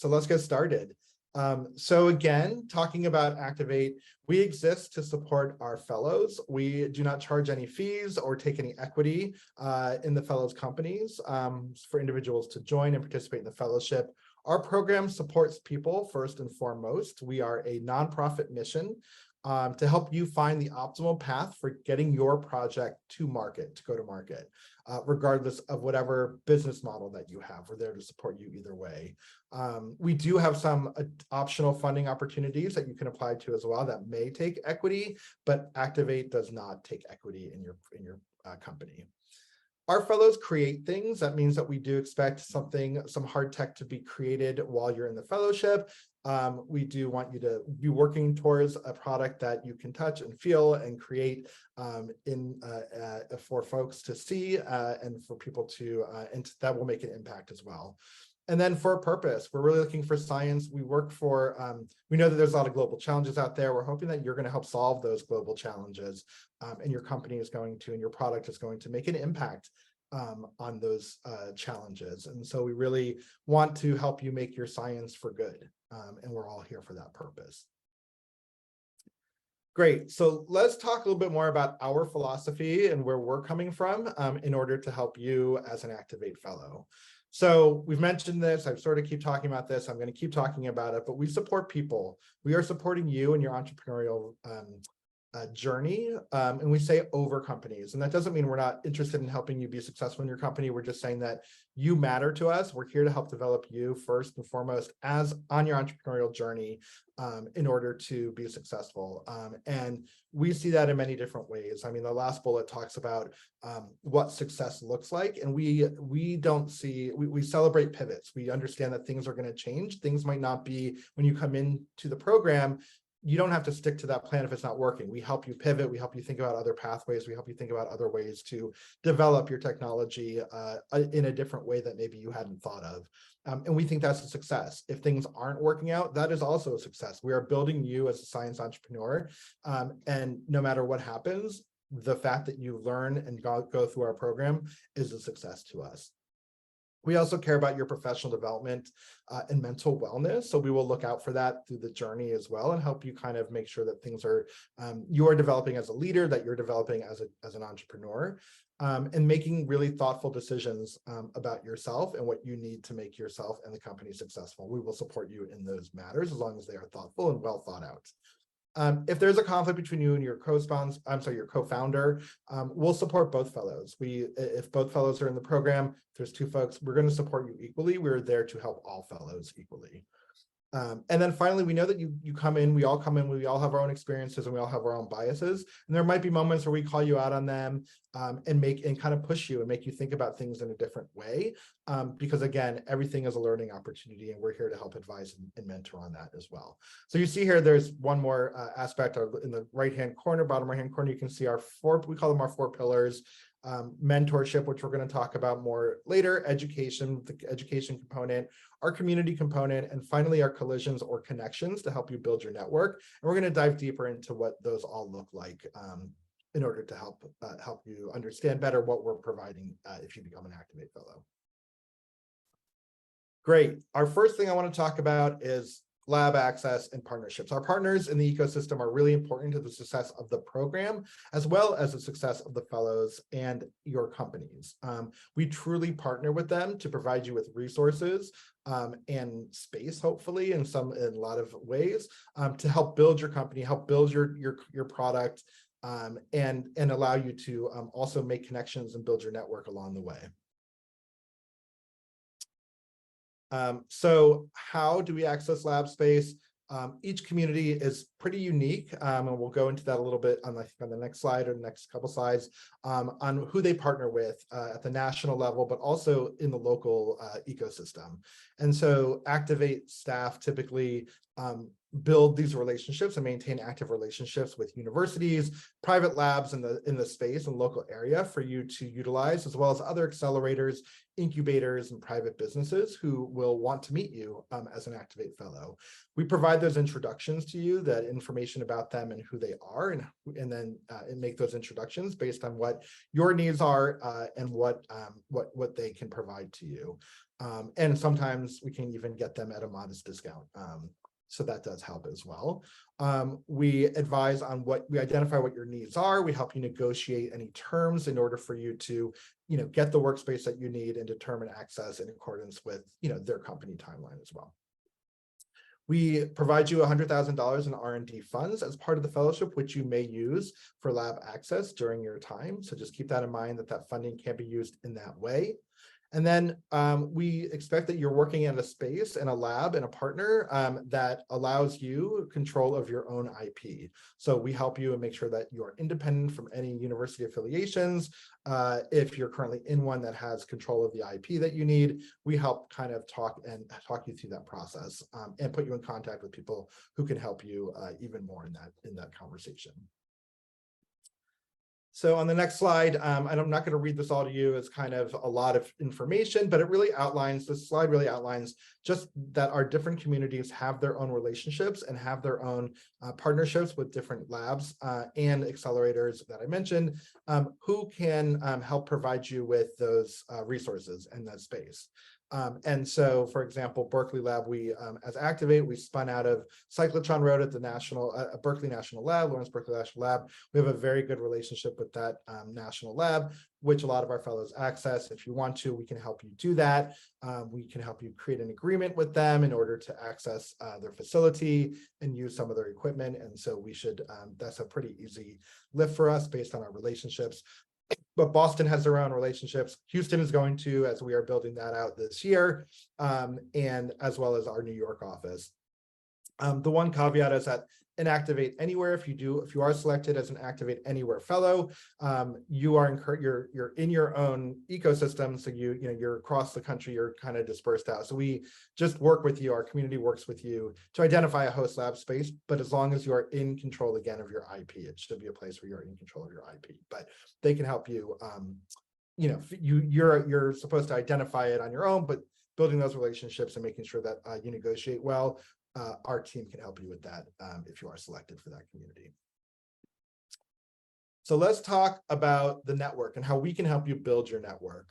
so let's get started. So again, talking about Activate, we exist to support our fellows. We do not charge any fees or take any equity in the fellows companies for individuals to join and participate in the fellowship. Our program supports people first and foremost. We are a nonprofit mission to help you find the optimal path for getting your project to market, to go to market, regardless of whatever business model that you have. We're there to support you either way. We do have some optional funding opportunities that you can apply to as well that may take equity, but Activate does not take equity in your company. Our fellows create things. That means that we do expect some hard tech to be created while you're in the fellowship. We do want you to be working towards a product that you can touch and feel and create for folks to see and for people to, and that will make an impact as well. And then for a purpose, we're really looking for science. We work for, we know that there's a lot of global challenges out there. We're hoping that you're going to help solve those global challenges, and your company is going to, and your product is going to make an impact on those challenges. And so we really want to help you make your science for good, and we're all here for that purpose. Great, so let's talk a little bit more about our philosophy and where we're coming from in order to help you as an Activate Fellow. So we've mentioned this, I've sort of keep talking about this, I'm going to keep talking about it, but we support people. We are supporting you in your entrepreneurial journey, and we say over companies. And that doesn't mean we're not interested in helping you be successful in your company. We're just saying that you matter to us. We're here to help develop you first and foremost as on your entrepreneurial journey in order to be successful. And we see that in many different ways. I mean, the last bullet talks about what success looks like. And we don't see, we celebrate pivots. We understand that things are going to change. Things might not be, when you come into the program, you don't have to stick to that plan if it's not working. We help you pivot. We help you think about other pathways. We help you think about other ways to develop your technology in a different way that maybe you hadn't thought of. And we think that's a success. If things aren't working out, that is also a success. We are building you as a science entrepreneur. And no matter what happens, the fact that you learn and go through our program is a success to us. We also care about your professional development and mental wellness. So we will look out for that through the journey as well and help you kind of make sure that things are, you are developing as a leader, that you're developing as an entrepreneur, and making really thoughtful decisions about yourself and what you need to make yourself and the company successful. We will support you in those matters as long as they are thoughtful and well thought out. If there's a conflict between you and your your co-founder, we'll support both fellows. If both fellows are in the program, there's two folks, we're going to support you equally. We're there to help all fellows equally. And then finally, we know that you come in, we all come in, we all have our own experiences and we all have our own biases. And there might be moments where we call you out on them and kind of push you and make you think about things in a different way. Because again, everything is a learning opportunity and we're here to help advise and mentor on that as well. So you see here, there's one more aspect in the right-hand corner, bottom right-hand corner, you can see we call them our 4 pillars. Mentorship, which we're going to talk about more later, education, the education component, our community component, and finally our collisions or connections to help you build your network. And we're going to dive deeper into what those all look like in order to help you understand better what we're providing if you become an Activate Fellow. Great. Our first thing I want to talk about is lab access and partnerships. Our partners in the ecosystem are really important to the success of the program, as well as the success of the fellows and your companies. We truly partner with them to provide you with resources and space, hopefully, in a lot of ways, to help build your company, help build your product, and allow you to also make connections and build your network along the way. So how do we access lab space? Each community is pretty unique, and we'll go into that a little bit on the next slide or the next couple slides on who they partner with at the national level, but also in the local ecosystem. And so Activate staff typically build these relationships and maintain active relationships with universities, private labs in the space and local area for you to utilize, as well as other accelerators, incubators, and private businesses who will want to meet you as an Activate Fellow. We provide those introductions to you, that information about them and who they are, and then make those introductions based on what your needs are and what they can provide to you. And sometimes we can even get them at a modest discount. So that does help as well. We advise on we identify what your needs are. We help you negotiate any terms in order for you to, get the workspace that you need and determine access in accordance with, their company timeline as well. We provide you $100,000 in R&D funds as part of the fellowship, which you may use for lab access during your time. So just keep that in mind, that funding can be used in that way. And then we expect that you're working in a space, in a lab, and a partner that allows you control of your own IP. So we help you and make sure that you're independent from any university affiliations. If you're currently in one that has control of the IP that you need, we help kind of talk you through that process and put you in contact with people who can help you even more in that conversation. So on the next slide, and I'm not going to read this all to you, it's kind of a lot of information, but this slide really outlines just that our different communities have their own relationships and have their own partnerships with different labs and accelerators that I mentioned, who can help provide you with those resources in that space. And so, for example, Berkeley Lab, we, as Activate, we spun out of Cyclotron Road at the Berkeley National Lab, Lawrence Berkeley National Lab. We have a very good relationship with that national lab, which a lot of our fellows access. If you want to, we can help you do that. We can help you create an agreement with them in order to access their facility and use some of their equipment. And so we should, that's a pretty easy lift for us based on our relationships. But Boston has their own relationships. Houston is going to, as we are building that out this year, and as well as our New York office. The one caveat is that an Activate Anywhere, if you are selected as an Activate Anywhere fellow, you're in your own ecosystem. So you're across the country, you're kind of dispersed out. So we just work with you, our community works with you to identify a host lab space, but as long as you are in control again of your IP, it should be a place where you're in control of your IP, but they can help you. You're supposed to identify it on your own, but building those relationships and making sure that you negotiate well. Our team can help you with that if you are selected for that community. So let's talk about the network and how we can help you build your network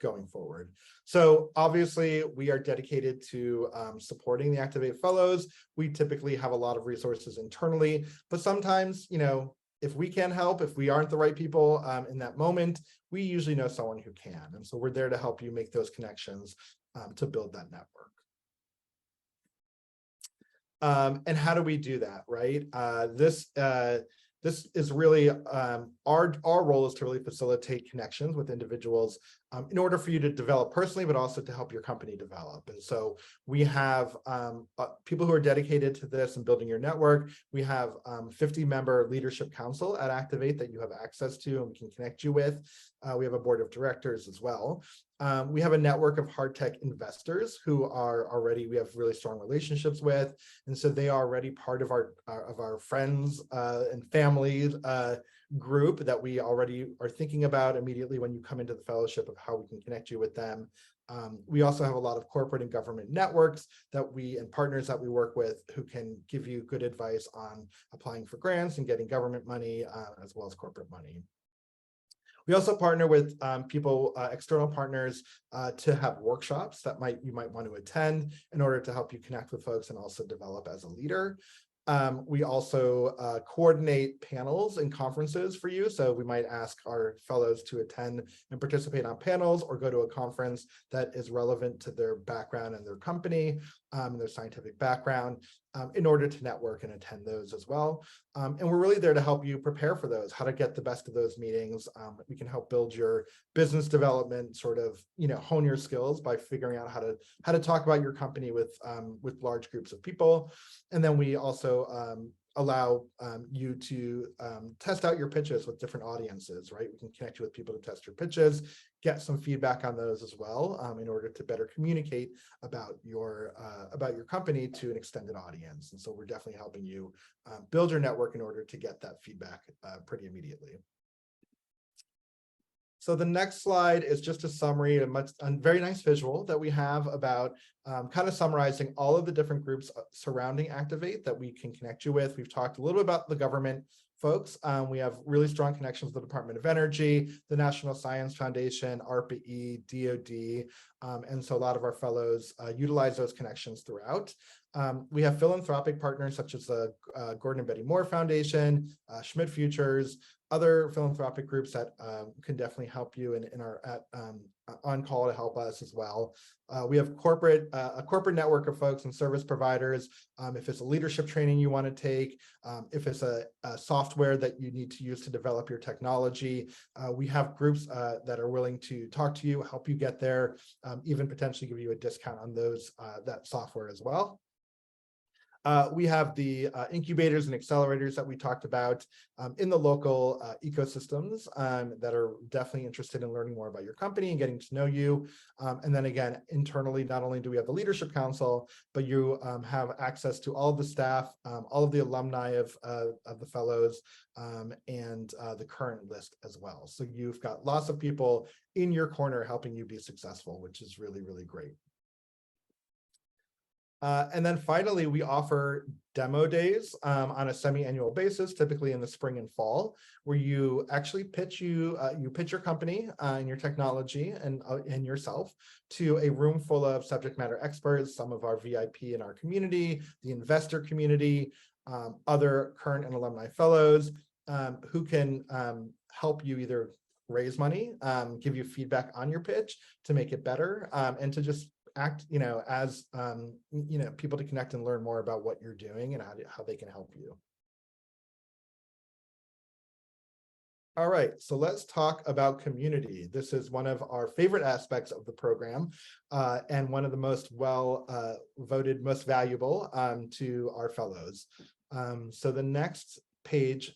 going forward. So obviously, we are dedicated to supporting the Activate Fellows. We typically have a lot of resources internally, but sometimes, if we can help, if we aren't the right people in that moment, we usually know someone who can. And so we're there to help you make those connections to build that network. And how do we do that, right? This is really our role is to really facilitate connections with individuals in order for you to develop personally, but also to help your company develop. And so we have people who are dedicated to this and building your network. We have 50-member leadership council at Activate that you have access to and we can connect you with. We have a board of directors as well. We have a network of hard tech investors who we have really strong relationships with, and so they are already part of our friends and family group that we already are thinking about immediately when you come into the fellowship of how we can connect you with them. We also have a lot of corporate and government networks and partners that we work with who can give you good advice on applying for grants and getting government money as well as corporate money. We also partner with external partners to have workshops that you might want to attend in order to help you connect with folks and also develop as a leader. We also coordinate panels and conferences for you. So we might ask our fellows to attend and participate on panels or go to a conference that is relevant to their background and their company and their scientific background in order to network and attend those as well. And we're really there to help you prepare for those, how to get the best of those meetings. We can help build your business development, sort of, hone your skills by figuring out how to talk about your company with large groups of people. And then we also allow you to test out your pitches with different audiences, right? We can connect you with people to test your pitches, get some feedback on those as well in order to better communicate about your company to an extended audience. And so we're definitely helping you build your network in order to get that feedback pretty immediately. So the next slide is just a summary, a very nice visual that we have about kind of summarizing all of the different groups surrounding Activate that we can connect you with. We've talked a little bit about the government folks. We have really strong connections with the Department of Energy, the National Science Foundation, ARPA-E, DoD, and so a lot of our fellows utilize those connections throughout. We have philanthropic partners such as the Gordon and Betty Moore Foundation, Schmidt Futures, other philanthropic groups that can definitely help you and are on call to help us as well. We have a corporate network of folks and service providers. If it's a leadership training you want to take, if it's a software that you need to use to develop your technology, we have groups that are willing to talk to you, help you get there, even potentially give you a discount on that software as well. We have the incubators and accelerators that we talked about in the local ecosystems that are definitely interested in learning more about your company and getting to know you. And then again, internally, not only do we have the Leadership Council, but you have access to all of the staff, all of the alumni of the fellows, and the current list as well. So you've got lots of people in your corner helping you be successful, which is really, really great. And then finally, we offer demo days on a semi-annual basis, typically in the spring and fall, where you actually pitch your company and your technology and yourself to a room full of subject matter experts, some of our VIP in our community, the investor community, other current and alumni fellows who can help you either raise money, give you feedback on your pitch to make it better, and to just act, as, people to connect and learn more about what you're doing and how they can help you. All right, so let's talk about community. This is one of our favorite aspects of the program and one of the most voted most valuable to our fellows. So the next page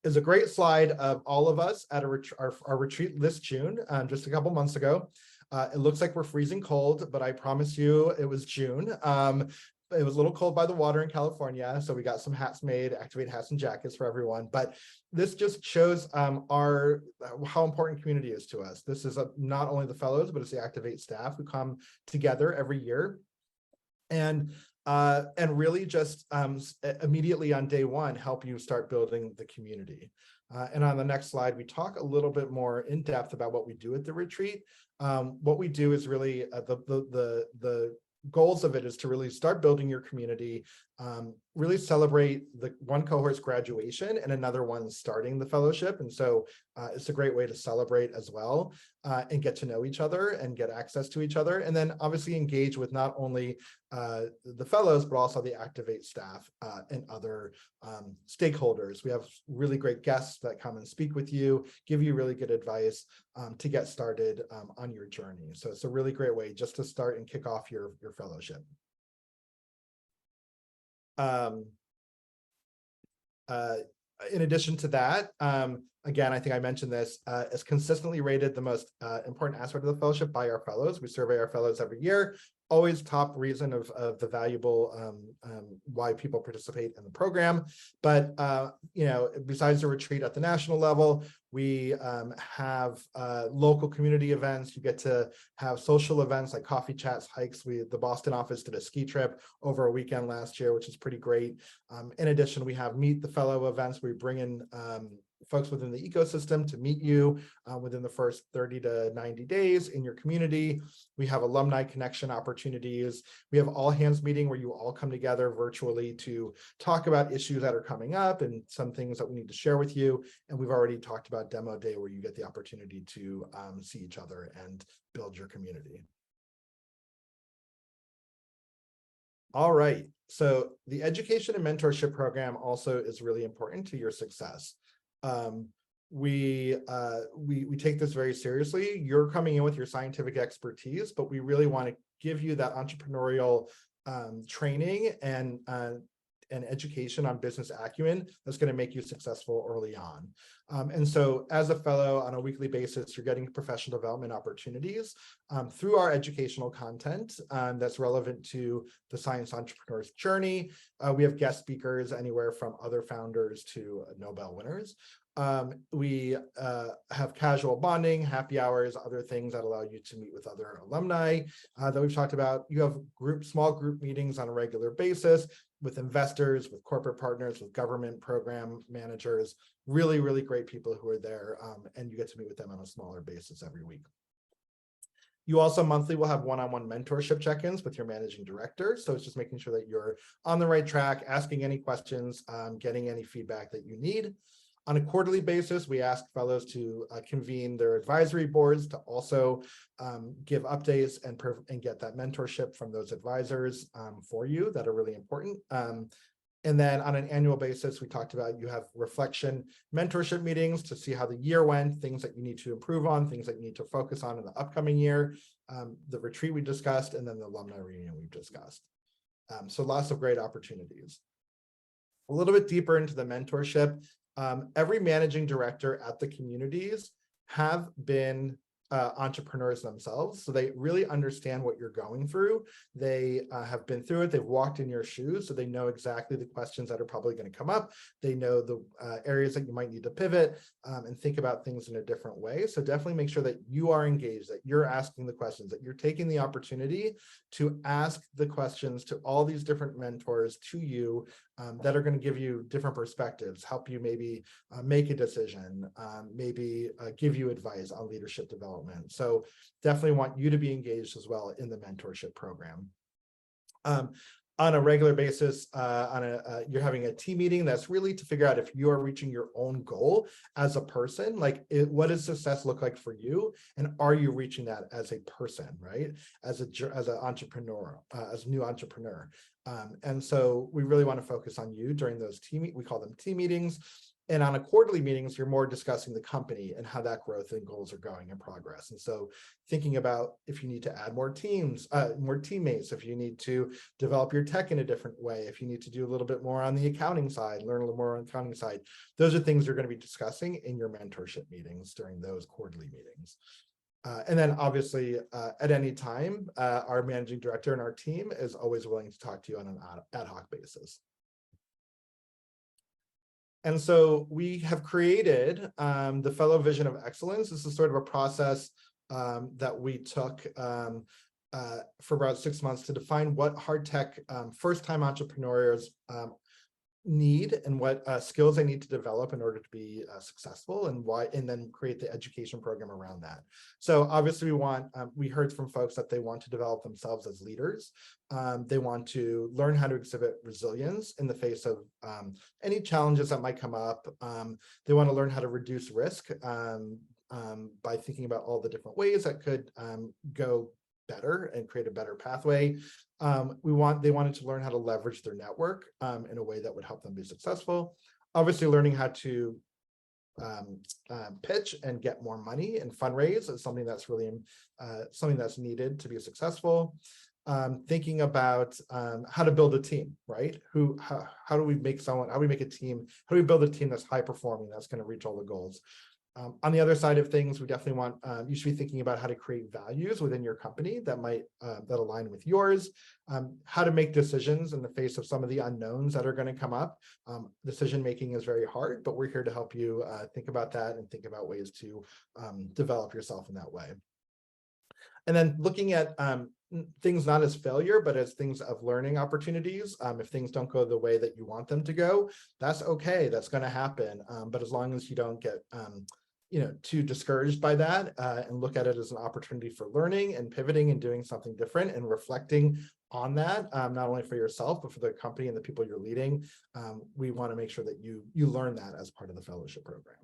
is a great slide of all of us at our retreat this June, just a couple months ago. It looks like we're freezing cold, but I promise you it was June. It was a little cold by the water in California, so we got some hats made, Activate hats and jackets for everyone. But this just shows how important community is to us. This is not only the fellows, but it's the Activate staff who come together every year. And really just immediately on day one, help you start building the community. And on the next slide, we talk a little bit more in depth about what we do at the retreat. What we do is really the goals of it is to really start building your community, really celebrate the one cohort's graduation and another one starting the fellowship. And so it's a great way to celebrate as well and get to know each other and get access to each other. And then obviously engage with not only the fellows, but also the Activate staff and other stakeholders. We have really great guests that come and speak with you, give you really good advice to get started on your journey. So it's a really great way just to start and kick off your fellowship. In addition to that, again, I think I mentioned this, is consistently rated the most important aspect of the fellowship by our fellows. We survey our fellows every year, always top reason of the valuable why people participate in the program. But besides the retreat at the national level, we have local community events. You get to have social events like coffee chats, hikes. The Boston office did a ski trip over a weekend last year, which is pretty great. In addition, we have Meet the Fellow events where we bring in folks within the ecosystem to meet you within the first 30 to 90 days in your community. We have alumni connection opportunities. We have all hands meeting where you all come together virtually to talk about issues that are coming up and some things that we need to share with you. And we've already talked about demo day where you get the opportunity to see each other and build your community. All right, so the education and mentorship program also is really important to your success. We take this very seriously. You're coming in with your scientific expertise, but we really want to give you that entrepreneurial training and education on business acumen that's going to make you successful early on. And so as a fellow on a weekly basis, you're getting professional development opportunities through our educational content that's relevant to the science entrepreneur's journey. We have guest speakers anywhere from other founders to Nobel winners. We have casual bonding, happy hours, other things that allow you to meet with other alumni that we've talked about. You have small group meetings on a regular basis with investors, with corporate partners, with government program managers, really, really great people who are there, and you get to meet with them on a smaller basis every week. You also monthly will have one-on-one mentorship check-ins with your managing director. So it's just making sure that you're on the right track, asking any questions, getting any feedback that you need. On a quarterly basis, we ask fellows to convene their advisory boards to also give updates and get that mentorship from those advisors for you that are really important. And then on an annual basis, we talked about you have reflection mentorship meetings to see how the year went, things that you need to improve on, things that you need to focus on in the upcoming year, the retreat we discussed, and then the alumni reunion we've discussed. So lots of great opportunities. A little bit deeper into the mentorship, every managing director at the communities have been entrepreneurs themselves, so they really understand what you're going through. They have been through it, they've walked in your shoes, so they know exactly the questions that are probably going to come up. They know the areas that you might need to pivot and think about things in a different way. So definitely make sure that you are engaged, that you're asking the questions, that you're taking the opportunity to ask the questions to all these different mentors to you that are going to give you different perspectives, help you maybe make a decision, maybe give you advice on leadership development. So definitely want you to be engaged as well in the mentorship program. On a regular basis, you're having a team meeting that's really to figure out if you are reaching your own goal as a person, like what does success look like for you, and are you reaching that as a person, right? As an entrepreneur, as a new entrepreneur. And so we really want to focus on you during those we call them team meetings. And on a quarterly meetings, you're more discussing the company and how that growth and goals are going in progress. And so thinking about if you need to add more teams, more teammates, if you need to develop your tech in a different way, if you need to do a little bit more on the accounting side, learn a little more on the accounting side, those are things you're going to be discussing in your mentorship meetings during those quarterly meetings. And then obviously at any time, our managing director and our team is always willing to talk to you on an ad hoc basis. And so we have created the Fellow Vision of Excellence. This is sort of a process that we took for about 6 months to define what hard tech first-time entrepreneurs need and what skills they need to develop in order to be successful, and then create the education program around that. So obviously we heard from folks that they want to develop themselves as leaders. They want to learn how to exhibit resilience in the face of any challenges that might come up. They want to learn how to reduce risk by thinking about all the different ways that could go better and create a better pathway. They wanted to learn how to leverage their network in a way that would help them be successful. Obviously, learning how to pitch and get more money and fundraise is something that's really something that's needed to be successful. Thinking about how to build a team, right? How do we make a team? How do we build a team that's high performing, that's going to reach all the goals? On the other side of things, we definitely want you should be thinking about how to create values within your company that might that align with yours, how to make decisions in the face of some of the unknowns that are going to come up. Decision making is very hard, but we're here to help you think about that and think about ways to develop yourself in that way. And then looking at things not as failure, but as things of learning opportunities. If things don't go the way that you want them to go, that's okay. That's going to happen. But as long as you don't get too discouraged by that and look at it as an opportunity for learning and pivoting and doing something different and reflecting on that, not only for yourself, but for the company and the people you're leading, we want to make sure that you learn that as part of the fellowship program.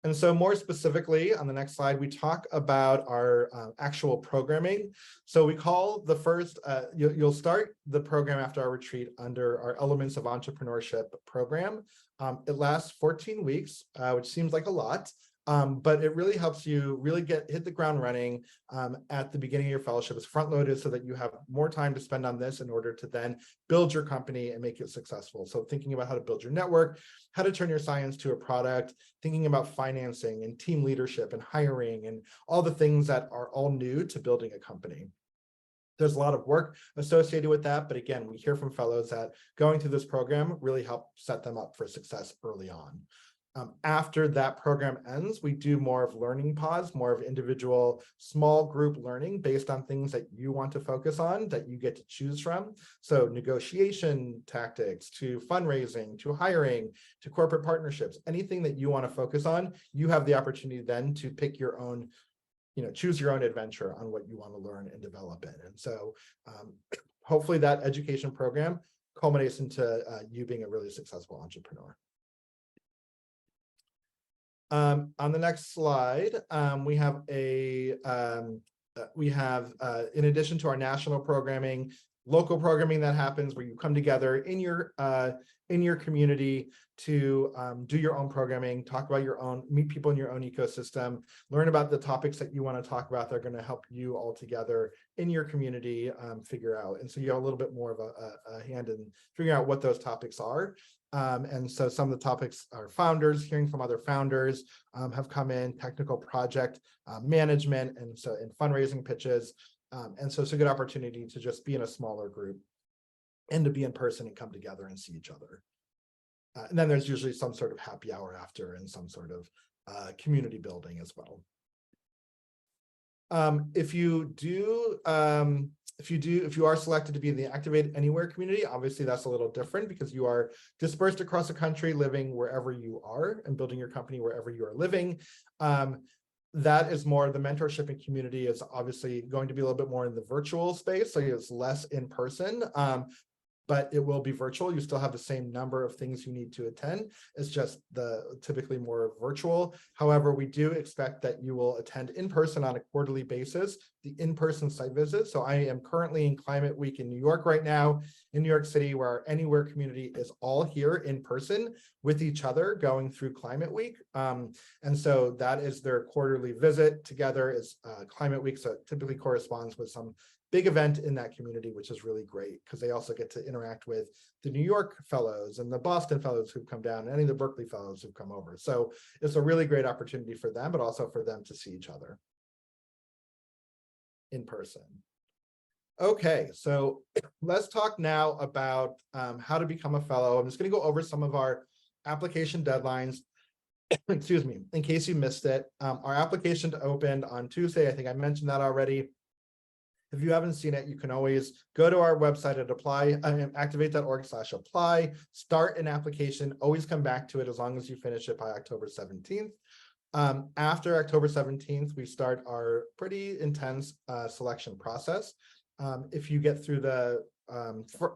And so more specifically, on the next slide, we talk about our actual programming. So we call the first, you'll start the program after our retreat under our Elements of Entrepreneurship program. It lasts 14 weeks, which seems like a lot, but it really helps you really hit the ground running at the beginning of your fellowship. It's front loaded so that you have more time to spend on this in order to then build your company and make it successful. So thinking about how to build your network, how to turn your science to a product, thinking about financing and team leadership and hiring and all the things that are all new to building a company. There's a lot of work associated with that, but again, we hear from fellows that going through this program really helped set them up for success early on. After that program ends, we do more of learning pods, more of individual small group learning based on things that you want to focus on that you get to choose from. So negotiation tactics to fundraising, to hiring, to corporate partnerships, anything that you want to focus on, you have the opportunity then to pick your own, choose your own adventure on what you want to learn and develop in. And so hopefully that education program culminates into you being a really successful entrepreneur. On the next slide, we have in addition to our national programming, local programming that happens where you come together in your community to do your own programming, talk about your own, meet people in your own ecosystem, learn about the topics that you want to talk about that are going to help you all together in your community figure out. And so you have a little bit more of a hand in figuring out what those topics are. And so some of the topics are founders, hearing from other founders have come in, technical project management, and so in fundraising pitches. And so it's a good opportunity to just be in a smaller group and to be in person and come together and see each other. And then there's usually some sort of happy hour after and some sort of community building as well. If you are selected to be in the Activate Anywhere community, obviously that's a little different because you are dispersed across the country, living wherever you are and building your company wherever you are living. That is more, the mentorship and community is obviously going to be a little bit more in the virtual space, so it's less in person. But it will be virtual. You still have the same number of things you need to attend. It's just typically more virtual. However, we do expect that you will attend in person on a quarterly basis, the in-person site visits. So I am currently in Climate Week in New York right now, in New York City, where our Anywhere community is all here in person with each other going through Climate Week. And so that is their quarterly visit together is Climate Week. So it typically corresponds with some big event in that community, which is really great because they also get to interact with the New York fellows and the Boston fellows who've come down and any of the Berkeley fellows who've come over. So it's a really great opportunity for them, but also for them to see each other in person. Okay, so let's talk now about how to become a fellow. I'm just going to go over some of our application deadlines. Excuse me, in case you missed it. Our application opened on Tuesday. I think I mentioned that already. If you haven't seen it, you can always go to our website at activate.org/apply, start an application, always come back to it as long as you finish it by October 17th. After October 17th, we start our pretty intense selection process. If you get through a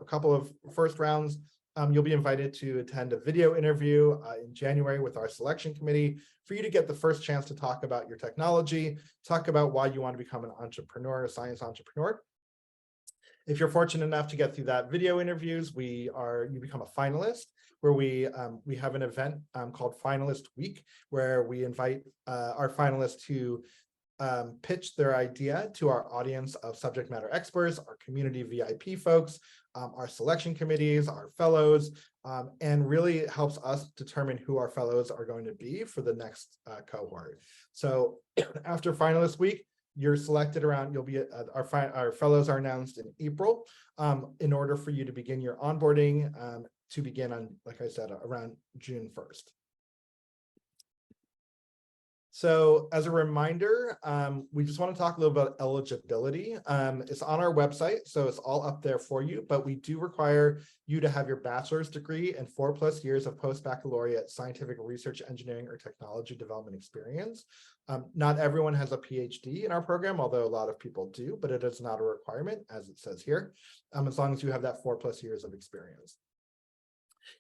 couple of first rounds, you'll be invited to attend a video interview in January with our selection committee for you to get the first chance to talk about your technology, talk about why you want to become an entrepreneur, a science entrepreneur. If you're fortunate enough to get through that video interviews, you become a finalist, where we have an event called Finalist Week, where we invite our finalists to pitch their idea to our audience of subject matter experts, our community VIP folks, our selection committees, our fellows, and really helps us determine who our fellows are going to be for the next cohort. So after Finalist Week, you're selected around, our fellows are announced in April in order for you to begin your onboarding to begin on, like I said, around June 1st. So as a reminder, we just want to talk a little about eligibility. It's on our website, so it's all up there for you, but we do require you to have your bachelor's degree and 4+ years of post-baccalaureate scientific research, engineering, or technology development experience. Not everyone has a PhD in our program, although a lot of people do, but it is not a requirement, as it says here, as long as you have that 4+ years of experience.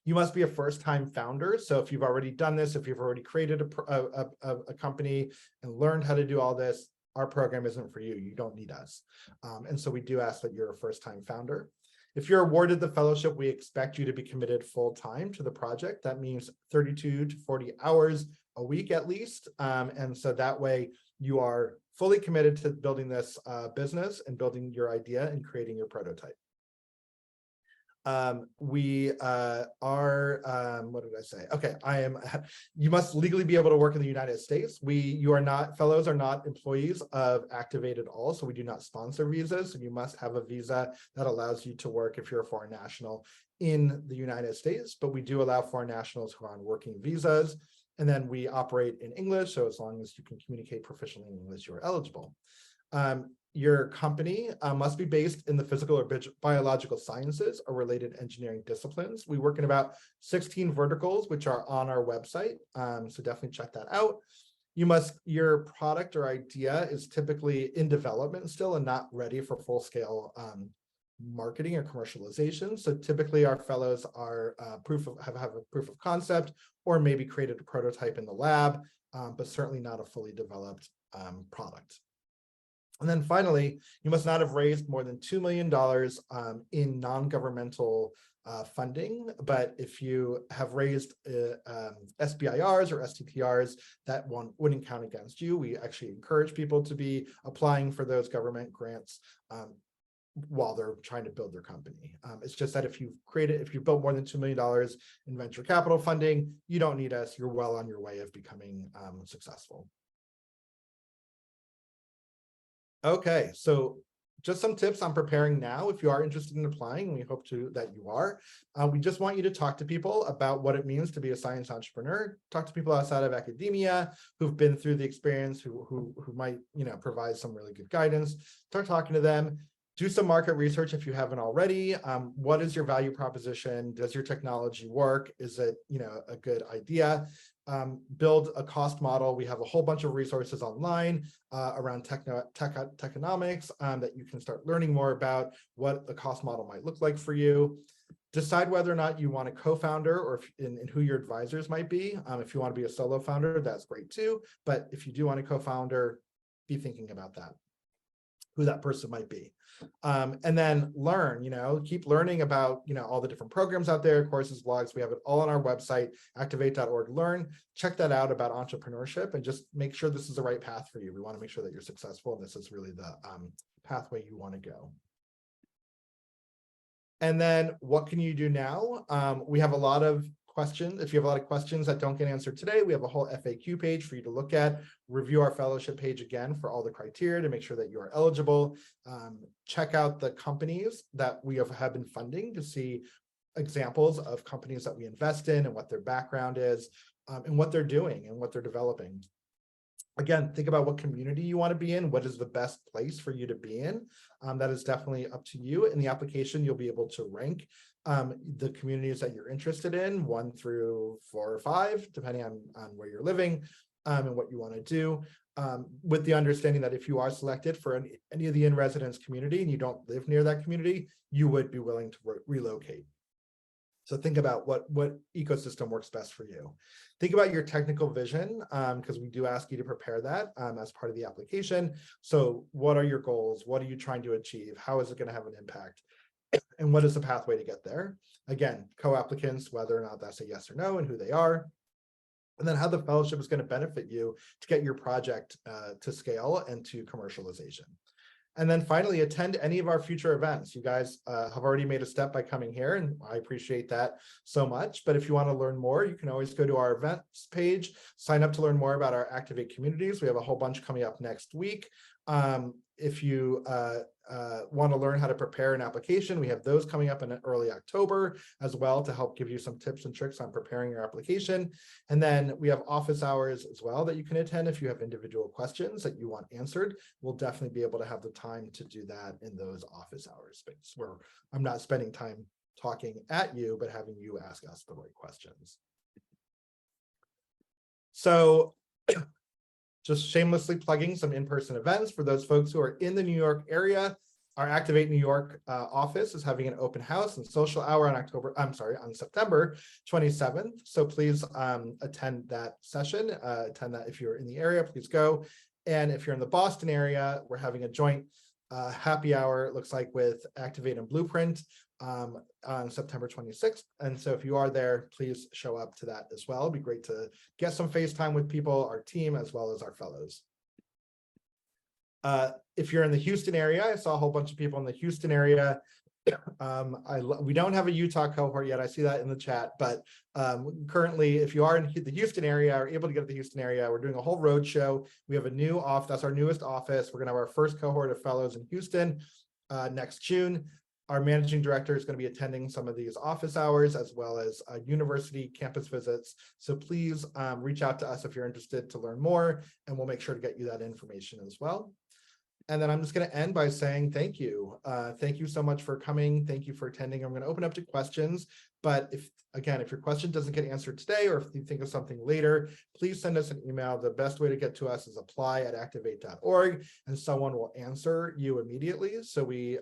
You must be a first-time founder. So if you've already done this, if you've already created a company and learned how to do all this, our program isn't for you. You don't need us. And so we do ask that you're a first-time founder. If you're awarded the fellowship, we expect you to be committed full-time to the project. That means 32 to 40 hours a week at least. And so that way you are fully committed to building this business and building your idea and creating your prototype. We what did I say? Okay, you must legally be able to work in the United States. Fellows are not employees of Activate at all, so we do not sponsor visas. So you must have a visa that allows you to work if you're a foreign national in the United States, but we do allow foreign nationals who are on working visas. And then we operate in English, so as long as you can communicate proficiently in English, you're eligible. Your company must be based in the physical or biological sciences or related engineering disciplines. We work in about 16 verticals, which are on our website, so definitely check that out. Your product or idea is typically in development still and not ready for full-scale marketing or commercialization. So typically our fellows are have a proof of concept or maybe created a prototype in the lab, but certainly not a fully developed product. And then finally, you must not have raised more than $2 million in non-governmental funding. But if you have raised SBIRs or STTRs, that wouldn't count against you. We actually encourage people to be applying for those government grants while they're trying to build their company. It's just that if you've built more than $2 million in venture capital funding, you don't need us. You're well on your way of becoming successful. Okay, so just some tips on preparing now if you are interested in applying, and we hope that you are. We just want you to talk to people about what it means to be a science entrepreneur. Talk to people outside of academia who've been through the experience, who might provide some really good guidance. Start talking to them. Do some market research if you haven't already. What is your value proposition? Does your technology work? Is it a good idea? Build a cost model. We have a whole bunch of resources online around techonomics that you can start learning more about what the cost model might look like for you. Decide whether or not you want a co-founder or and who your advisors might be. If you want to be a solo founder, that's great too. But if you do want a co-founder, be thinking about that, who that person might be. And then learn, keep learning about, all the different programs out there, courses, blogs. We have it all on our website, activate.org. Learn, check that out about entrepreneurship, and just make sure this is the right path for you. We want to make sure that you're successful, and this is really the pathway you want to go. And then what can you do now? We have a lot of questions. If you have a lot of questions that don't get answered today, we have a whole FAQ page for you to look at. Review our fellowship page again for all the criteria to make sure that you are eligible. Check out the companies that we have been funding to see examples of companies that we invest in and what their background is, and what they're doing and what they're developing. Again, think about what community you want to be in. What is the best place for you to be in? That is definitely up to you. In the application, you'll be able to rank the communities that you're interested in, 1 through 4 or 5, depending on where you're living and what you want to do. With the understanding that if you are selected for any of the in-residence community and you don't live near that community, you would be willing to relocate. So think about what ecosystem works best for you. Think about your technical vision, because we do ask you to prepare that as part of the application. So what are your goals? What are you trying to achieve? How is it going to have an impact? And what is the pathway to get there? Again, co-applicants, whether or not that's a yes or no, and who they are. And then how the fellowship is going to benefit you to get your project to scale and to commercialization. And then finally, attend any of our future events. You guys have already made a step by coming here, and I appreciate that so much. But if you want to learn more, you can always go to our events page, sign up to learn more about our Activate communities. We have a whole bunch coming up next week. If you want to learn how to prepare an application, we have those coming up in early October as well to help give you some tips and tricks on preparing your application. And then we have office hours as well that you can attend if you have individual questions that you want answered. We'll definitely be able to have the time to do that in those office hours space where I'm not spending time talking at you, but having you ask us the right questions. So just shamelessly plugging some in-person events for those folks who are in the New York area. Our Activate New York office is having an open house and social hour on September 27th. So please attend that session. Attend that if you're in the area, please go. And if you're in the Boston area, we're having a joint happy hour, it looks like, with Activate and Blueprint on September 26th. And so if you are there, please show up to that as well. It'd be great to get some face time with people, our team, as well as our fellows. If you're in the Houston area, I saw a whole bunch of people in the Houston area. We don't have a Utah cohort yet. I see that in the chat, but currently, if you are in the Houston area or able to get to the Houston area, we're doing a whole road show. We have a new office. That's our newest office. We're going to have our first cohort of fellows in Houston next June. Our managing director is going to be attending some of these office hours as well as university campus visits. So please reach out to us if you're interested to learn more, and we'll make sure to get you that information as well. And then I'm just going to end by saying thank you. Thank you so much for coming. Thank you for attending. I'm going to open up to questions. But if your question doesn't get answered today, or if you think of something later, please send us an email. The best way to get to us is apply@activate.org, and someone will answer you immediately. So we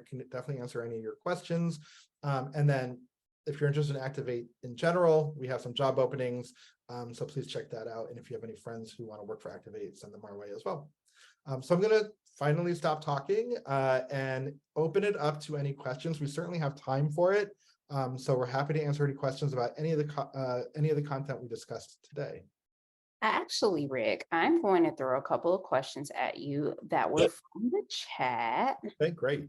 can definitely answer any of your questions. And then if you're interested in Activate in general, we have some job openings. So please check that out. And if you have any friends who want to work for Activate, send them our way as well. So I'm going to finally stop talking and open it up to any questions. We certainly have time for it. So we're happy to answer any questions about any of the content we discussed today. Actually, Rick, I'm going to throw a couple of questions at you that were from the chat. Okay, great.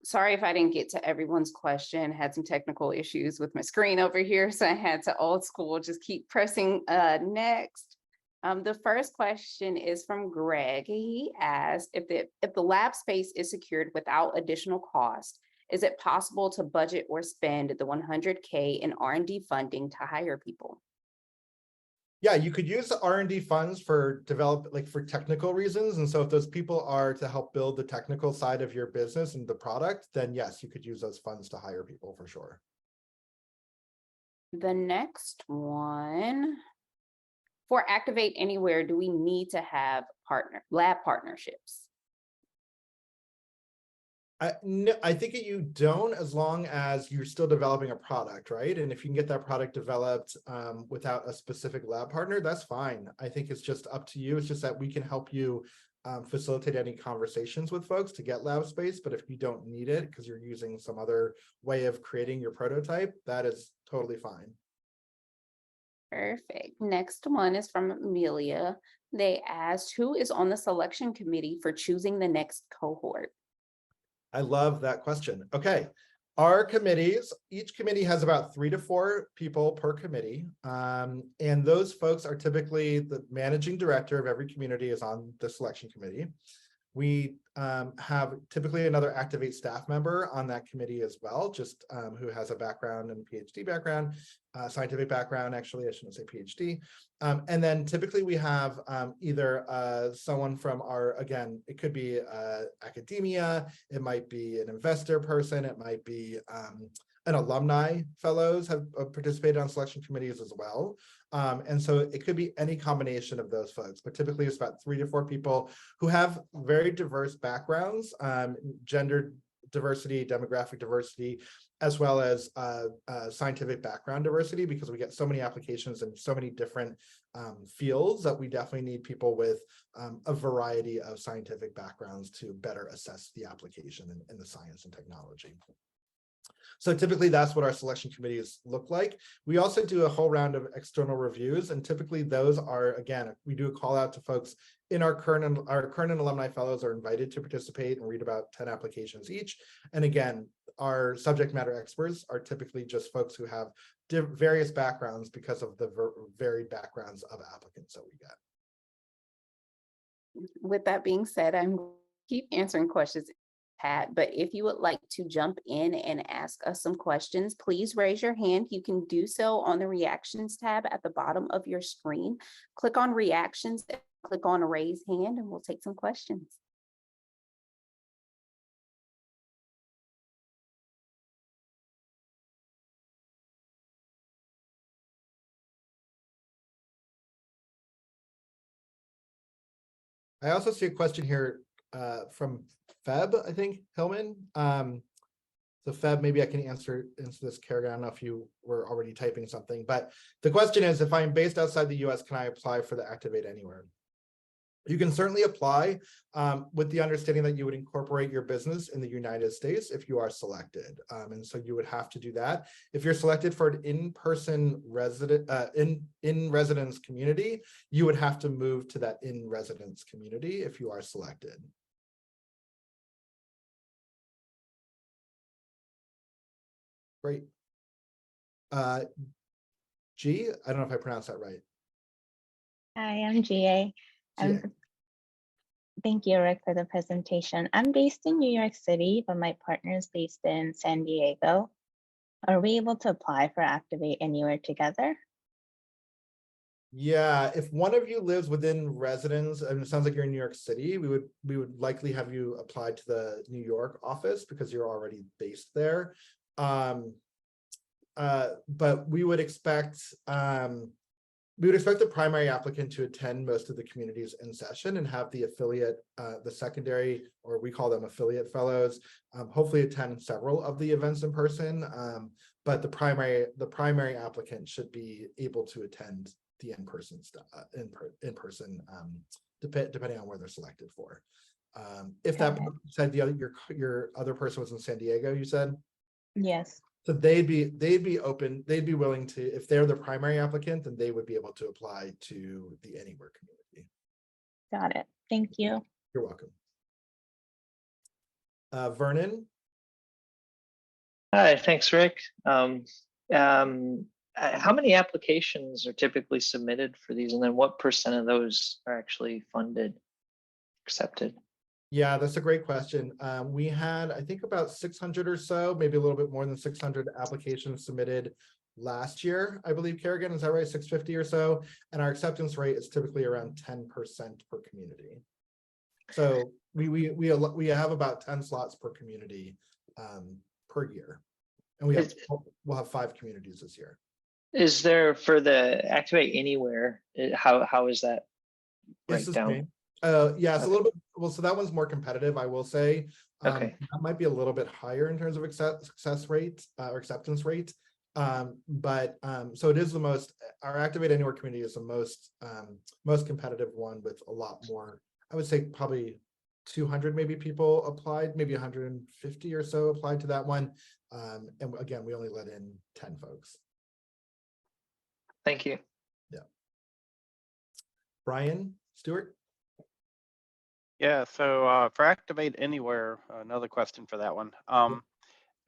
Sorry if I didn't get to everyone's question. Had some technical issues with my screen over here, so I had to old school just keep pressing next. The first question is from Greg. He asks, if the lab space is secured without additional cost, is it possible to budget or spend the $100K in R&D funding to hire people? Yeah, you could use the R&D funds for for technical reasons. And so if those people are to help build the technical side of your business and the product, then yes, you could use those funds to hire people for sure. The next one, for Activate Anywhere, do we need to have lab partnerships? No, I think you don't, as long as you're still developing a product, right? And if you can get that product developed without a specific lab partner, that's fine. I think it's just up to you. It's just that we can help you facilitate any conversations with folks to get lab space. But if you don't need it because you're using some other way of creating your prototype, that is totally fine. Perfect. Next one is from Amelia. They asked, who is on the selection committee for choosing the next cohort? I love that question. Okay. Our committees, each committee has about 3 to 4 people per committee. And those folks are typically the managing director of every community is on the selection committee. We have typically another Activate staff member on that committee as well, just who has a background and PhD background, scientific background, actually, I shouldn't say PhD. And then typically we have either someone from again, it could be academia, it might be an investor person, it might be an alumni fellows have participated on selection committees as well. And so it could be any combination of those folks, but typically it's about 3 to 4 people who have very diverse backgrounds, gender diversity, demographic diversity, as well as scientific background diversity, because we get so many applications in so many different fields that we definitely need people with a variety of scientific backgrounds to better assess the application in the science and technology. So typically that's what our selection committees look like. We also do a whole round of external reviews, and typically those are, again, we do a call out to folks in our current and alumni fellows are invited to participate and read about 10 applications each. And again, our subject matter experts are typically just folks who have various backgrounds because of the varied backgrounds of applicants that we get. With that being said, I'm going to keep answering questions, Pat, but if you would like to jump in and ask us some questions, please raise your hand. You can do so on the reactions tab at the bottom of your screen. Click on reactions, click on raise hand, and we'll take some questions. I also see a question here from Feb, I think, Hillman. So Feb, maybe I can answer this, Kerrigan. I don't know if you were already typing something, but the question is, if I'm based outside the US, can I apply for the Activate Anywhere? You can certainly apply with the understanding that you would incorporate your business in the United States if you are selected. And so you would have to do that. If you're selected for an in-person in-residence community, you would have to move to that in-residence community if you are selected. Great. G, I don't know if I pronounced that right. Hi, I'm GA. GA. Thank you, Rick, for the presentation. I'm based in New York City, but my partner is based in San Diego. Are we able to apply for Activate Anywhere together? Yeah, if one of you lives within residence, and it sounds like you're in New York City, we would likely have you apply to the New York office because you're already based there. But we would expect the primary applicant to attend most of the communities in session and have the affiliate, the secondary, or we call them affiliate fellows, hopefully attend several of the events in person. But the primary applicant should be able to attend the in-person stuff, depending on where they're selected for. If that said your other person was in San Diego, you said? Yes. So they'd be open, they'd be willing to, if they're the primary applicant, then they would be able to apply to the Anywhere community. Got it. Thank you. You're welcome. Vernon. Hi, thanks, Rick. How many applications are typically submitted for these, and then what % of those are actually funded, accepted? Yeah, that's a great question. We had, I think, about 600 or so, maybe a little bit more than 600 applications submitted last year. I believe, Kerrigan, is that right? 650 or so. And our acceptance rate is typically around 10% per community. So we have about 10 slots per community per year. And we'll have 5 communities this year. Is there, for the Activate Anywhere, how is that breakdown? Yeah, it's a little bit, well, so that one's more competitive, I will say. Okay. That might be a little bit higher in terms of success rate or acceptance rate. So it is the most, our Activate Anywhere community is the most competitive one with a lot more, I would say probably 200 maybe people applied, maybe 150 or so applied to that one. And again, we only let in 10 folks. Thank you. Yeah. Brian Stewart. Yeah, so for Activate Anywhere, another question for that one.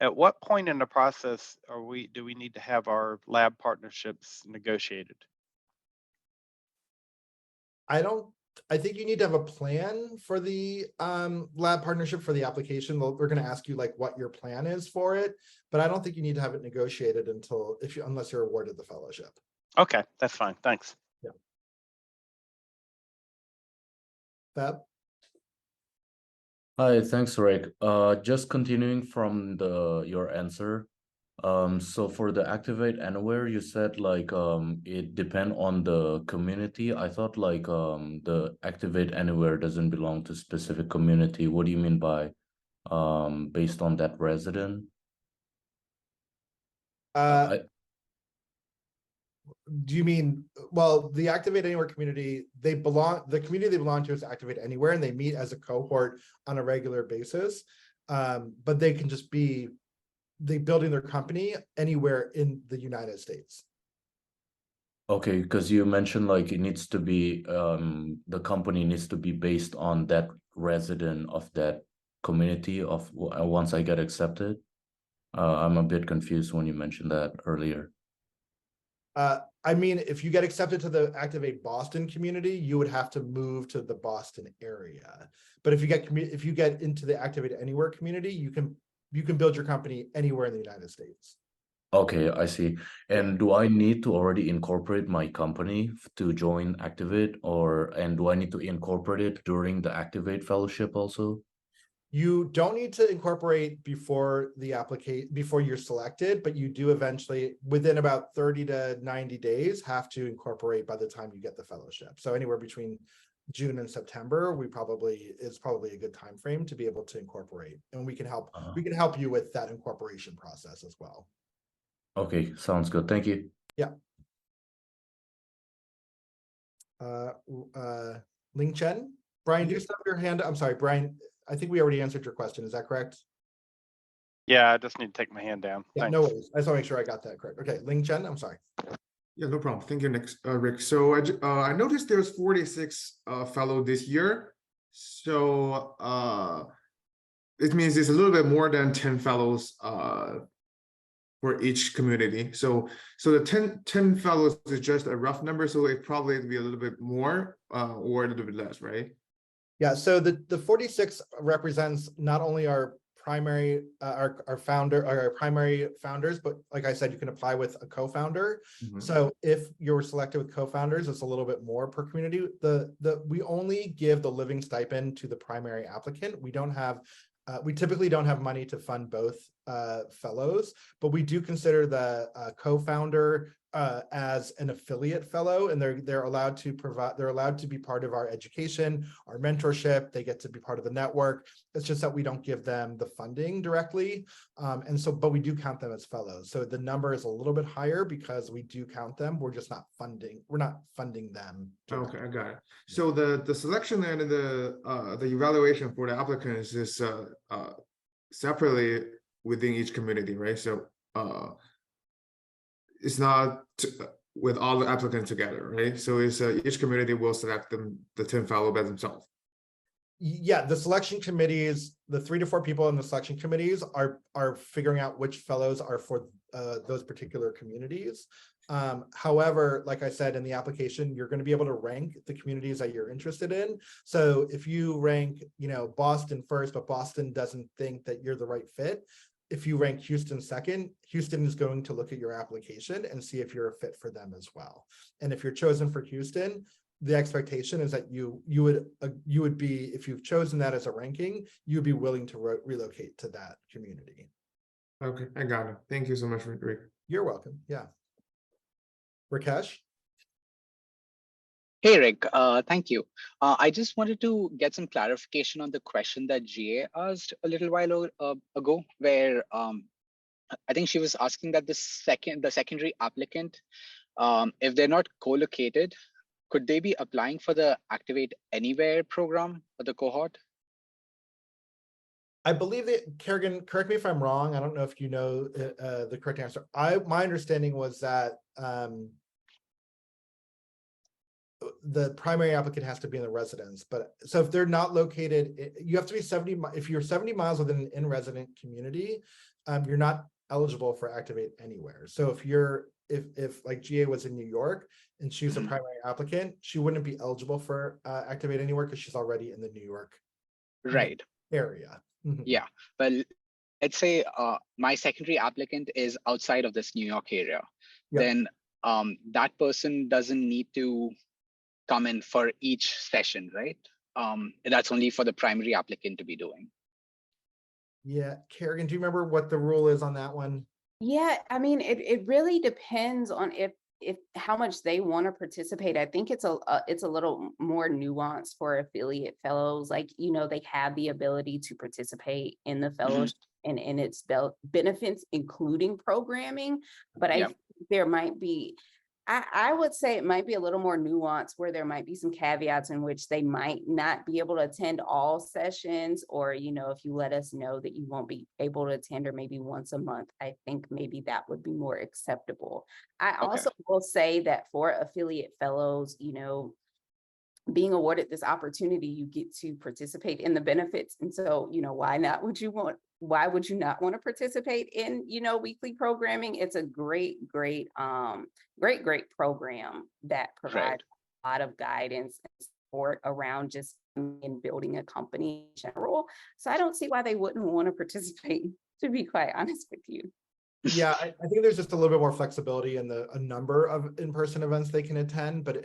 At what point in the process do we need to have our lab partnerships negotiated? I think you need to have a plan for the lab partnership for the application. We're going to ask you like what your plan is for it, but I don't think you need to have it negotiated unless you're awarded the fellowship. Okay, that's fine. Thanks. Yeah. Fab. Hi, thanks, Rick. Just continuing from your answer. So for the Activate Anywhere, you said like it depend on the community. I thought like the Activate Anywhere doesn't belong to specific community. What do you mean by based on that resident? Do you mean, well, the Activate Anywhere community, the community they belong to is Activate Anywhere, and they meet as a cohort on a regular basis. But they can just be building their company anywhere in the United States. Okay, because you mentioned like it needs to be the company needs to be based on that resident of that community of once I get accepted. I'm a bit confused when you mentioned that earlier. I mean, if you get accepted to the Activate Boston community, you would have to move to the Boston area. But if you get into the Activate Anywhere community, you can build your company anywhere in the United States. Okay, I see. And do I need to already incorporate my company to join Activate, and do I need to incorporate it during the Activate Fellowship also? You don't need to incorporate before you're selected, but you do eventually, within about 30 to 90 days, have to incorporate by the time you get the fellowship. So anywhere between June and September, it's probably a good time frame to be able to incorporate, and we can help you with that incorporation process as well. Okay, sounds good. Thank you. Yeah. Ling Chen, Brian, do you still have your hand? I'm sorry, Brian. I think we already answered your question. Is that correct? Yeah, I just need to take my hand down. Yeah, Thanks. no worries. I just want to make sure I got that correct. Okay, Ling Chen, I'm sorry. Yeah, no problem. Thank you, Rick. So I noticed there's 46 fellow this year. So it means there's a little bit more than 10 fellows for each community. So the 10 fellows is just a rough number, so it probably be a little bit more or a little bit less, right? Yeah, so the 46 represents not only our primary, our founder, our primary founders, but like I said, you can apply with a co-founder. Mhm. So if you're selected with co-founders, it's a little bit more per community. We only give the living stipend to the primary applicant. We don't have, we typically don't have money to fund both fellows, but we do consider the co-founder as an affiliate fellow, and they're allowed to provide, they're allowed to be part of our education, our mentorship. They get to be part of the network. It's just that we don't give them the funding directly. And so, but we do count them as fellows. So the number is a little bit higher because we do count them. We're just not funding, we're not funding them directly. Okay, I got it. So the selection and the evaluation for the applicants is separately within each community, right? So it's not with all the applicants together, right? So it's each community will select them, the 10 fellow by themselves. Yeah, the selection committees, the 3 to 4 people in the selection committees are figuring out which fellows are for those particular communities. However, like I said, in the application, you're going to be able to rank the communities that you're interested in. So if you rank, you know, Boston first, but Boston doesn't think that you're the right fit, if you rank Houston second, Houston is going to look at your application and see if you're a fit for them as well. And if you're chosen for Houston, the expectation is that you would be, if you've chosen that as a ranking, you'd be willing to relocate to that community. Okay, I got it. Thank you so much, Rick. You're welcome. Yeah. Rakesh? Hey, Rick, thank you. I just wanted to get some clarification on the question that GA asked a little while ago, where I think she was asking that the secondary applicant, if they're not co-located, could they be applying for the Activate Anywhere program or the cohort? I believe that, Kerrigan, correct me if I'm wrong. I don't know if you know the correct answer. My understanding was that the primary applicant has to be in the residence, but so if they're not located, you have to be 70, if you're 70 miles within an in-resident community, you're not eligible for Activate Anywhere. So if you're, if like GA was in New York and she's a primary applicant, she wouldn't be eligible for Activate Anywhere because she's already in the New York Right. area. Yeah, but let's say my secondary applicant is outside of this New York area, then that person doesn't need to come in for each session, right? That's only for the primary applicant to be doing. Yeah, Kerrigan, do you remember what the rule is on that one? Yeah, I mean, it really depends on if how much they want to participate. I think it's a little more nuanced for affiliate fellows. Like, you know, they have the ability to participate in the fellowship and its benefits, including programming. But I think there might be, I would say it might be a little more nuanced, where there might be some caveats in which they might not be able to attend all sessions, or, you know, if you let us know that you won't be able to attend, or maybe once a month, I think maybe that would be more acceptable. I also will say that for affiliate fellows, you know, being awarded this opportunity, you get to participate in the benefits. And so, you know, why would you not want to participate in, you know, weekly programming? It's a great program that provides a lot of guidance and support around just in building a company in general. So I don't see why they wouldn't want to participate, to be quite honest with you. Yeah, I think there's just a little bit more flexibility in a number of in-person events they can attend, but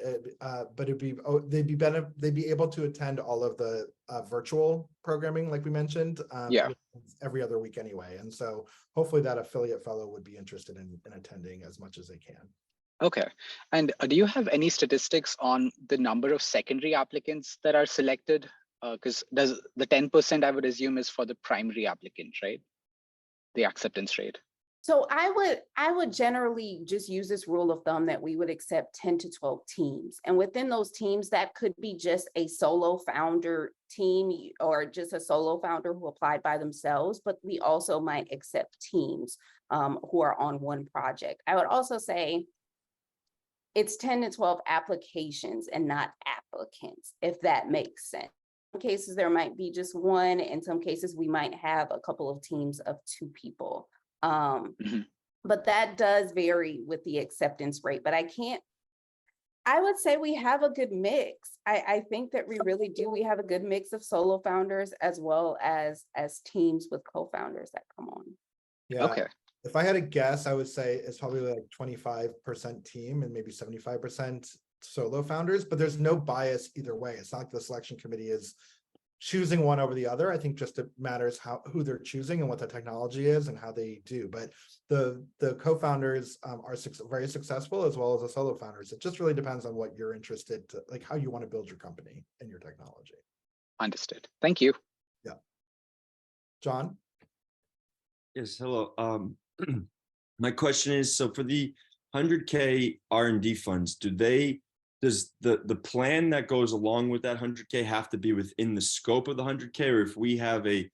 they'd be able to attend all of the virtual programming, like we mentioned, every other week anyway. And so hopefully that affiliate fellow would be interested in attending as much as they can. Okay. And do you have any statistics on the number of secondary applicants that are selected? Because the 10% I would assume is for the primary applicant, right? The acceptance rate. So I would generally just use this rule of thumb that we would accept 10 to 12 teams. And within those teams, that could be just a solo founder team or just a solo founder who applied by themselves, but we also might accept teams who are on one project. I would also say it's 10 to 12 applications and not applicants, if that makes sense. In some cases, there might be just one. In some cases, we might have a couple of teams of 2 people. But that does vary with the acceptance rate, but I would say we have a good mix. I think that we really do. We have a good mix of solo founders as well as teams with co-founders that come on. Yeah. Okay. If I had a guess, I would say it's probably like 25% team and maybe 75% solo founders, but there's no bias either way. It's not like the selection committee is choosing one over the other. I think just it matters who they're choosing and what the technology is and how they do. But the co-founders are very successful as well as the solo founders. It just really depends on what you're interested to, like how you want to build your company and your technology. Understood. Thank you. Yeah. John? Yes, hello. My question is, so for the 100K R&D funds, does the plan that goes along with that 100K have to be within the scope of the 100K, or if we have a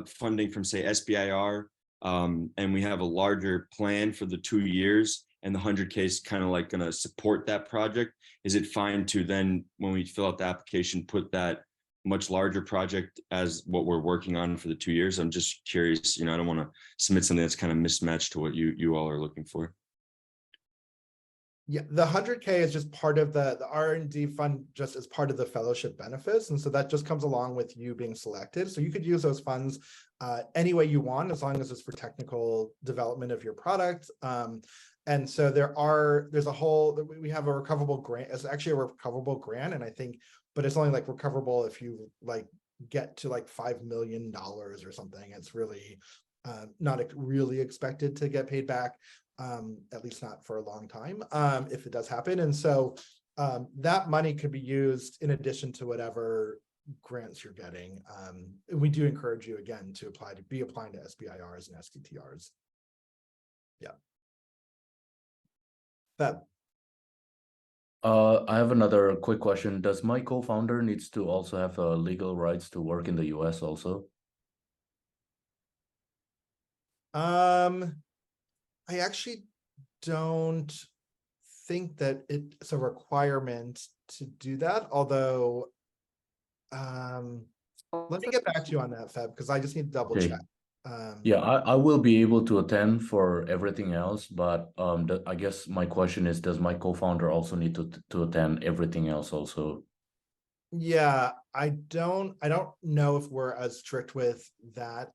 funding from say SBIR and we have a larger plan for the 2 years and the 100K is kind of like going to support that project, is it fine to then when we fill out the application put that much larger project as what we're working on for the 2 years? I'm just curious, I don't want to submit something that's kind of mismatched to what you all are looking for. Yeah, the 100K is just part of the R&D fund, just as part of the fellowship benefits. And so that just comes along with you being selected. So you could use those funds any way you want, as long as it's for technical development of your product. And so we have a recoverable grant. It's actually a recoverable grant. And I think, but it's only like recoverable if you like get to like $5 million or something. It's really not really expected to get paid back. At least not for a long time, if it does happen. And so that money could be used in addition to whatever grants you're getting. And we do encourage you again to be applying to SBIRs and STTRs. Yeah. Feb. I have another quick question. Does my co-founder needs to also have legal rights to work in the US also? I actually don't think that it's a requirement to do that, although let me get back to you on that, Feb, because I just need to double check. Yeah, I will be able to attend for everything else, but I guess my question is, does my co-founder also need to attend everything else also? Yeah, I don't know if we're as strict with that.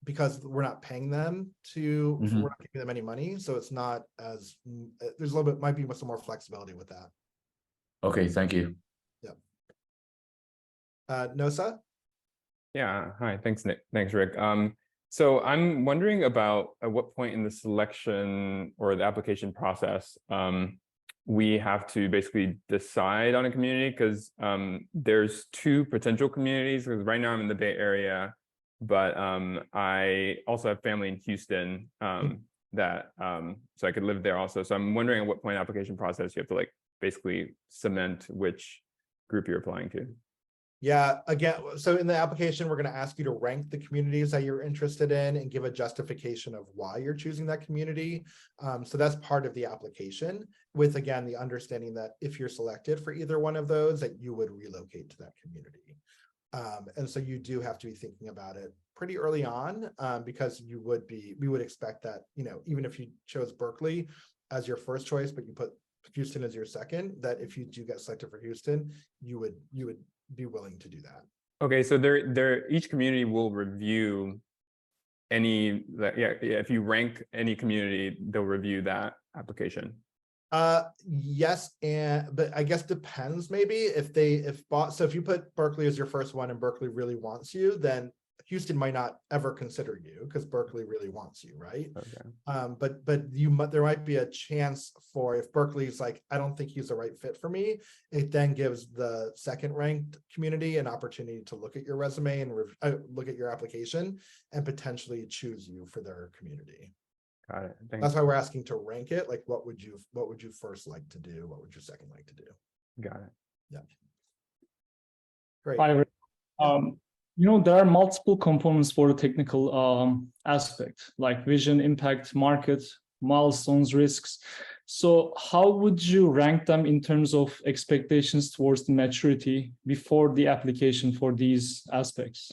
Because we're not paying them we're not giving them any money. So it's not as, there's a little bit, might be some more flexibility with that. Okay, thank you. Yeah. Nosa? Yeah, hi, thanks, Nick. Thanks, Rick. So I'm wondering about at what point in the selection or the application process we have to basically decide on a community, because there's 2 potential communities, because right now I'm in the Bay Area, but I also have family in Houston so I could live there also. So I'm wondering at what point in the application process you have to like basically cement which group you're applying to. Yeah, again, so in the application, we're going to ask you to rank the communities that you're interested in and give a justification of why you're choosing that community. So that's part of the application, with, again, the understanding that if you're selected for either one of those, that you would relocate to that community. And so you do have to be thinking about it pretty early on, because we would expect that, even if you chose Berkeley as your first choice, but you put Houston as your second, that if you do get selected for Houston, you would be willing to do that. Okay, so each community will review if you rank any community, they'll review that application. Yes, but I guess depends maybe so if you put Berkeley as your first one and Berkeley really wants you, then Houston might not ever consider you because Berkeley really wants you, right? Okay. But there might be a chance for, if Berkeley's like, I don't think he's the right fit for me, it then gives the second ranked community an opportunity to look at your resume and look at your application and potentially choose you for their community. Got it. Thanks. That's why we're asking to rank it. Like, what would you first like to do? What would you second like to do? Got it. Yeah. Great. Hi, there are multiple components for the technical aspect, like vision, impact, market, milestones, risks. So how would you rank them in terms of expectations towards the maturity before the application for these aspects?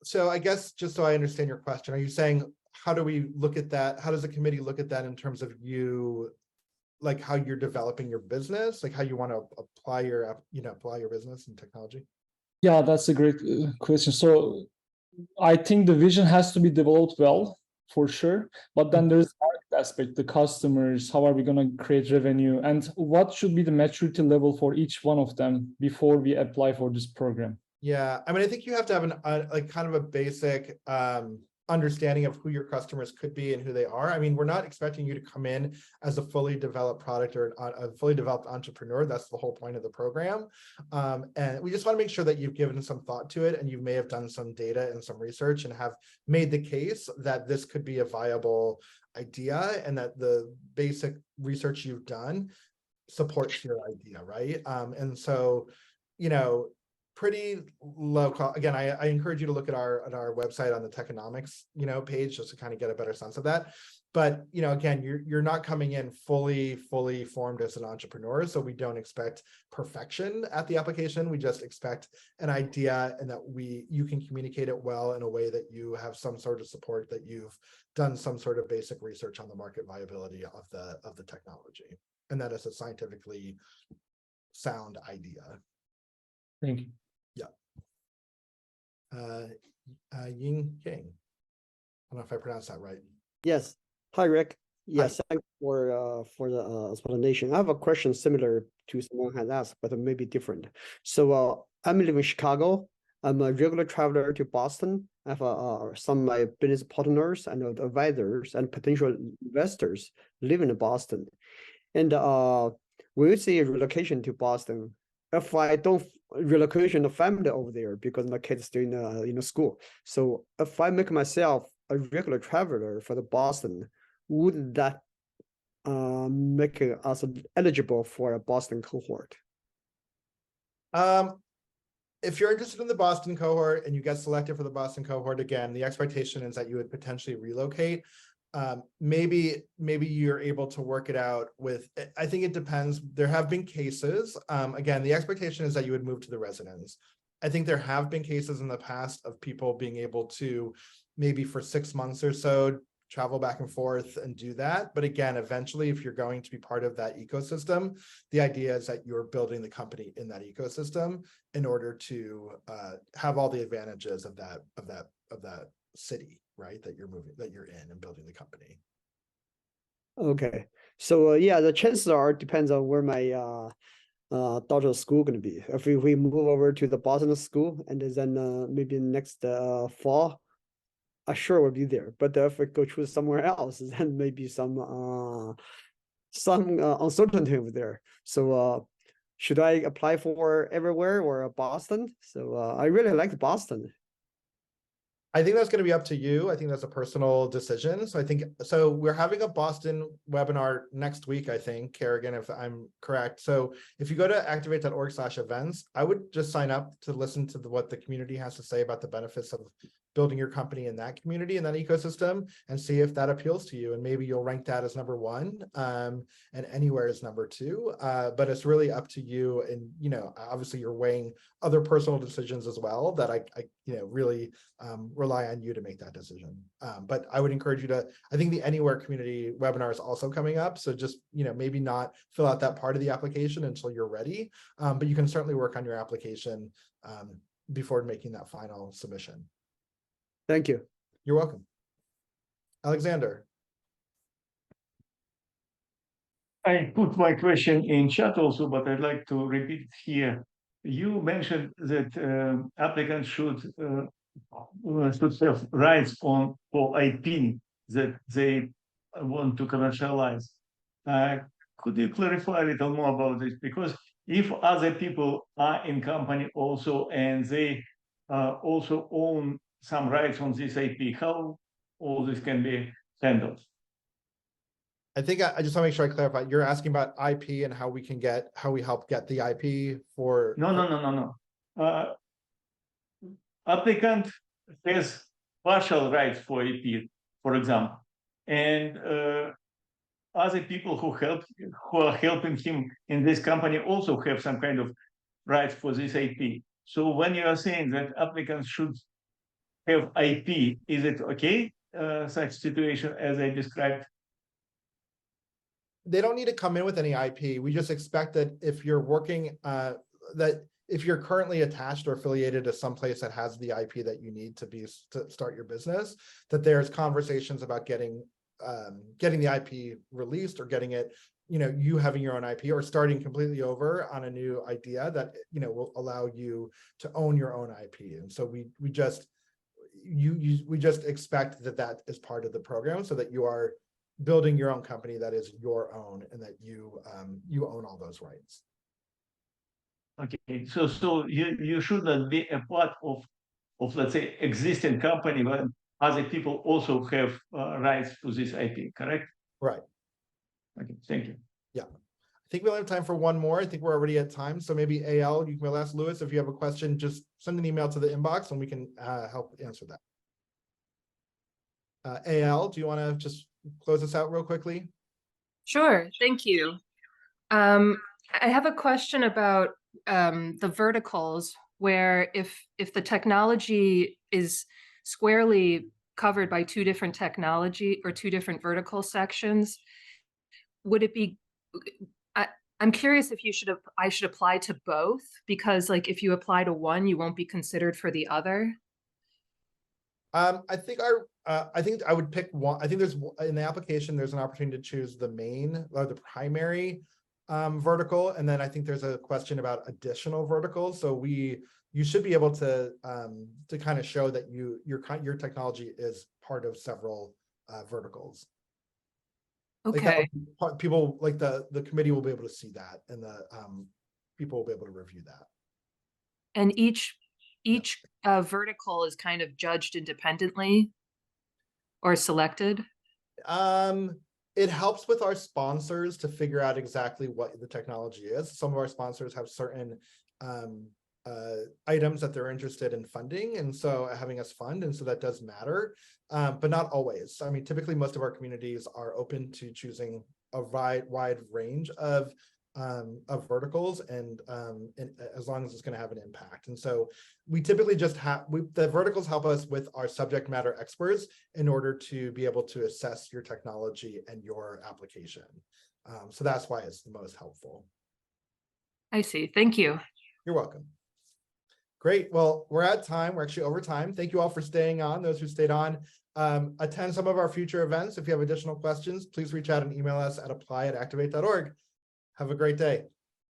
So I guess just so I understand your question, are you saying, how do we look at that? How does the committee look at that in terms of you, like how you're developing your business, like how you want to apply your, apply your business and technology? Yeah, that's a great question. So I think the vision has to be developed well, for sure. But then there's the market aspect, the customers, how are we going to create revenue, and what should be the maturity level for each one of them before we apply for this program? Yeah, I mean, I think you have to have an like kind of a basic understanding of who your customers could be and who they are. I mean, we're not expecting you to come in as a fully developed product or a fully developed entrepreneur. That's the whole point of the program. And we just want to make sure that you've given some thought to it, and you may have done some data and some research and have made the case that this could be a viable idea, and that the basic research you've done supports your idea, right? And so, pretty low cost. Again, I encourage you to look at our website on the Techonomics, page, just to kind of get a better sense of that. But, again, you're not coming in fully formed as an entrepreneur. So we don't expect perfection at the application. We just expect an idea, and that you can communicate it well in a way that you have some sort of support, that you've done some sort of basic research on the market viability of the technology, and that is a scientifically sound idea. Thank you. Ying King. I don't know if I pronounced that right. Yes. Hi, Rick. Yes, thanks for the explanation. I have a question similar to someone has asked, but maybe different. So I'm living in Chicago. I'm a regular traveler to Boston. I have some of my business partners and advisors and potential investors live in Boston. And we see a relocation to Boston. If I don't relocation of family over there because my kids still in school. So if I make myself a regular traveler for the Boston, would that make us eligible for a Boston cohort? If you're interested in the Boston cohort and you get selected for the Boston cohort, again, the expectation is that you would potentially relocate. Maybe you're able to work it out with, I think it depends. There have been cases, again, the expectation is that you would move to the residence. I think there have been cases in the past of people being able to maybe for 6 months or so travel back and forth and do that. But again, eventually, if you're going to be part of that ecosystem, the idea is that you're building the company in that ecosystem in order to have all the advantages of that city, right? That you're in and building the company. Okay, so yeah, the chances are depends on where my daughter's school going to be. If we move over to the Boston school, and then maybe next fall, I sure will be there. But if I go choose somewhere else, then maybe some uncertainty over there. So should I apply for everywhere or Boston? So I really like Boston. I think that's going to be up to you. I think that's a personal decision. So we're having a Boston webinar next week, I think, Kerrigan, if I'm correct. So if you go to activate.org/events, I would just sign up to listen to what the community has to say about the benefits of building your company in that community, in that ecosystem, and see if that appeals to you. And maybe you'll rank that as #1 and anywhere is #2. But it's really up to you. And, obviously you're weighing other personal decisions as well that I really rely on you to make that decision. But I would encourage you to, I think the Anywhere community webinar is also coming up. So just, maybe not fill out that part of the application until you're ready. But you can certainly work on your application before making that final submission. Thank you. You're welcome. Alexander. I put my question in chat also, but I'd like to repeat it here. You mentioned that applicants should have rights for IP that they want to commercialize. Could you clarify a little more about this? Because if other people are in company also and they also own some rights on this IP, how all this can be handled? I think I just want to make sure I clarify. You're asking about IP and how we help get the IP for. No. Applicant has partial rights for IP, for example, and other people who are helping him in this company also have some kind of rights for this IP. So when you are saying that applicants should have IP. Is it okay? Such situation as I described? They don't need to come in with any IP. We just expect that if you're working, that if you're currently attached or affiliated to some place that has the IP that you need to start your business, that there's conversations about getting the IP released or getting it, you having your own IP or starting completely over on a new idea that, will allow you to own your own IP. And so we just expect that is part of the program, so that you are building your own company that is your own, and that you own all those rights. Okay, so you should not be a part of let's say existing company, but other people also have rights to this IP, correct? Right. Okay, thank you. Yeah, I think we only have time for one more. I think we're already at time, so maybe AL, you can ask Lewis if you have a question. Just send an email to the inbox and we can help answer that. AL, do you want to just close us out real quickly? Sure, thank you. I have a question about the verticals, where if the technology is squarely covered by two different technology or two different vertical sections, would it be, I'm curious if I should apply to both, because like if you apply to one, you won't be considered for the other. I think I would pick one. I think there's in the application, there's an opportunity to choose the main or the primary vertical. And then I think there's a question about additional verticals. So you should be able to kind of show that your technology is part of several verticals. Okay. Like people like the committee will be able to see that, and the people will be able to review that. And each vertical is kind of judged independently or selected? It helps with our sponsors to figure out exactly what the technology is. Some of our sponsors have certain items that they're interested in funding, and so having us fund, and so that does matter, but not always. I mean, typically most of our communities are open to choosing a wide range of verticals, and as long as it's going to have an impact. And so we typically just the verticals help us with our subject matter experts in order to be able to assess your technology and your application. So that's why it's the most helpful. I see. Thank you. You're welcome. Great. Well, we're at time. We're actually over time. Thank you all for staying on. Those who stayed on, attend some of our future events. If you have additional questions, please reach out and email us at apply@activate.org. Have a great day.